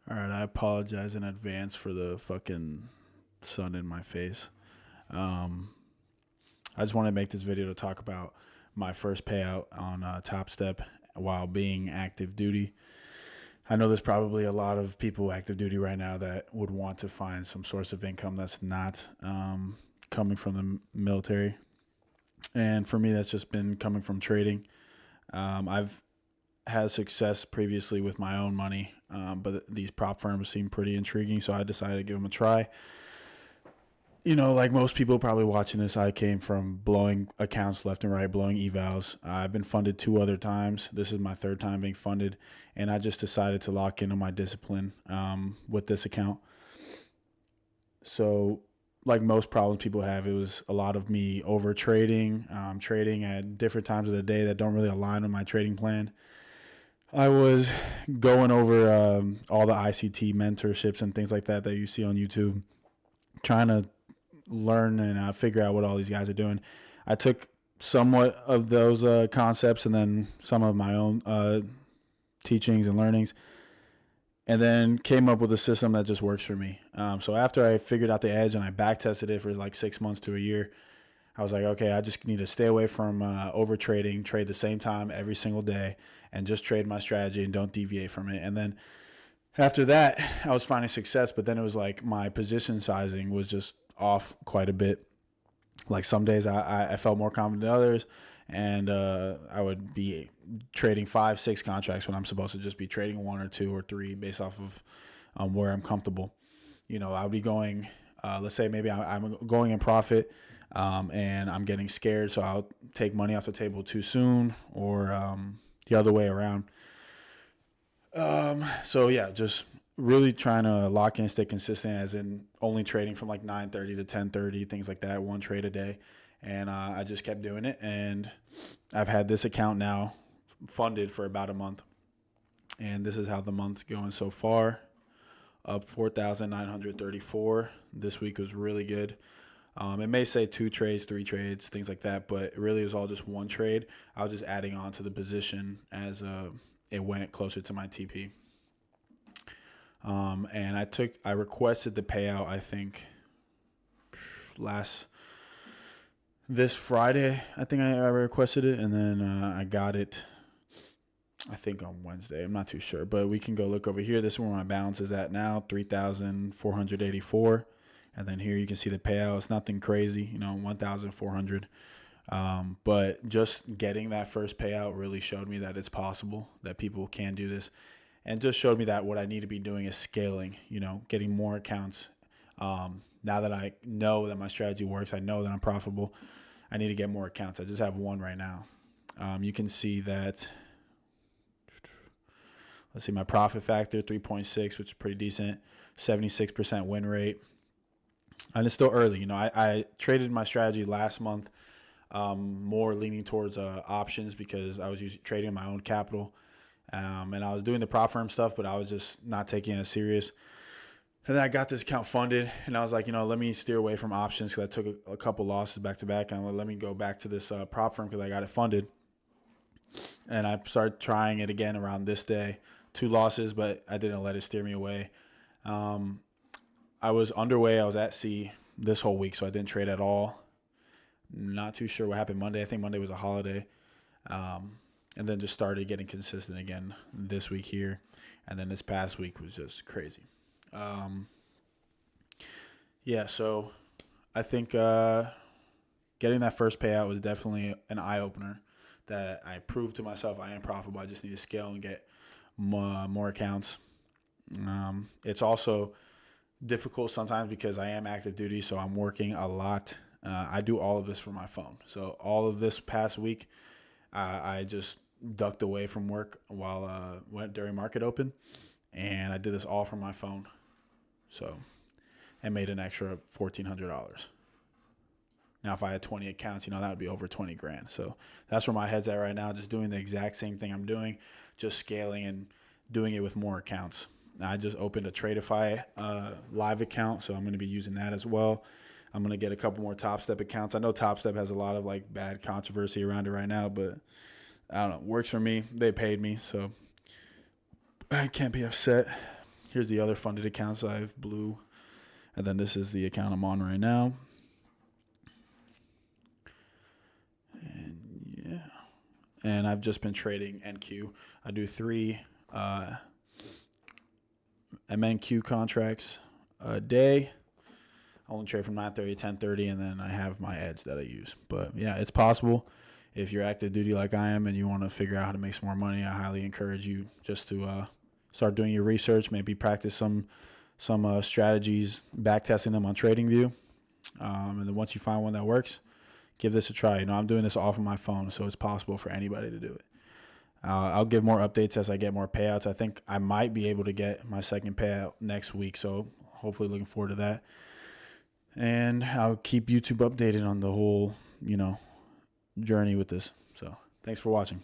All right, I apologize in advance for the fucking sun in my face. Um, I just want to make this video to talk about my first payout on topstep while being active duty. I know there's probably a lot of people active duty right now that would want to find some source of income that's not coming from the military. And for me, that's just been coming from trading. I've had success previously with my own money, but these prop firms seem pretty intriguing, so I decided to give them a try. Like most people probably watching this, I came from blowing accounts left and right, blowing evals. I've been funded 2 other times. This is my third time being funded, and I just decided to lock into my discipline with this account. So, like most problems people have, it was a lot of me over trading, trading at different times of the day that don't really align with my trading plan. I was going over all the ICT mentorships and things like that you see on YouTube, trying to learn and figure out what all these guys are doing. I took somewhat of those concepts and then some of my own teachings and learnings, and then came up with a system that just works for me. So after I figured out the edge and I back tested it for like 6 months to a year, I was like, okay, I just need to stay away from over trading, trade the same time every single day, and just trade my strategy and don't deviate from it. And then after that, I was finding success, but then it was like my position sizing was just off quite a bit. Like some days I felt more confident than others, and I would be trading 5, 6 contracts when I'm supposed to just be trading 1 or 2 or 3 based off of where I'm comfortable. I would be going, let's say maybe I'm going in profit, and I'm getting scared, so I'll take money off the table too soon, or the other way around. So yeah, just really trying to lock in and stay consistent, as in only trading from like 9:30 to 10:30, things like that, one trade a day, and I just kept doing it, and I've had this account now funded for about a month, and this is how the month's going so far. Up 4,934. This week was really good. It may say 2 trades, 3 trades, things like that, but it really was all just one trade. I was just adding on to the position as it went closer to my TP. And I requested the payout, I think, this Friday. I think I requested it, and then I got it, I think, on Wednesday. I'm not too sure, but we can go look over here. This is where my balance is at now, 3,484. And then here you can see the payout. It's nothing crazy, 1,400. But just getting that first payout really showed me that it's possible, that people can do this, and just showed me that what I need to be doing is scaling, getting more accounts. Now that I know that my strategy works, I know that I'm profitable, I need to get more accounts. I just have one right now. You can see that, let's see, my profit factor, 3.6, which is pretty decent, 76% win rate. And it's still early. I traded my strategy last month, more leaning towards options because I was trading my own capital. And I was doing the prop firm stuff, but I was just not taking it as serious. And then I got this account funded, and I was like, let me steer away from options because I took a couple losses back to back. And let me go back to this prop firm because I got it funded. And I started trying it again around this day. 2 losses, but I didn't let it steer me away. I was underway. I was at sea this whole week, so I didn't trade at all. Not too sure what happened Monday. I think Monday was a holiday. And then just started getting consistent again this week here. And then this past week was just crazy. Yeah, so I think getting that first payout was definitely an eye-opener that I proved to myself I am profitable. I just need to scale and get more accounts. It's also difficult sometimes because I am active duty, so I'm working a lot. I do all of this from my phone. So all of this past week, I just ducked away from work while went during market open, and I did this all from my phone. So I made an extra $1,400. Now, if I had 20 accounts, that would be over 20 grand. So that's where my head's at right now, just doing the exact same thing I'm doing, just scaling and doing it with more accounts. Now, I just opened a Tradeify live account, so I'm going to be using that as well. I'm going to get a couple more topstep accounts. I know topstep has a lot of bad controversy around it right now, but I don't know. Works for me. They paid me, so I can't be upset. Here's the other funded accounts. I have Blue, and then this is the account I'm on right now. And yeah, and I've just been trading NQ. I do 3 MNQ contracts a day. I only trade from 9:30 to 10:30, and then I have my edge that I use. But yeah, it's possible. If you're active duty like I am and you want to figure out how to make some more money, I highly encourage you just to start doing your research, maybe practice some strategies, back testing them on TradingView. And then once you find one that works, give this a try. I'm doing this off of my phone, so it's possible for anybody to do it. I'll give more updates as I get more payouts. I think I might be able to get my second payout next week, so hopefully looking forward to that. And I'll keep YouTube updated on the whole, journey with this. So thanks for watching.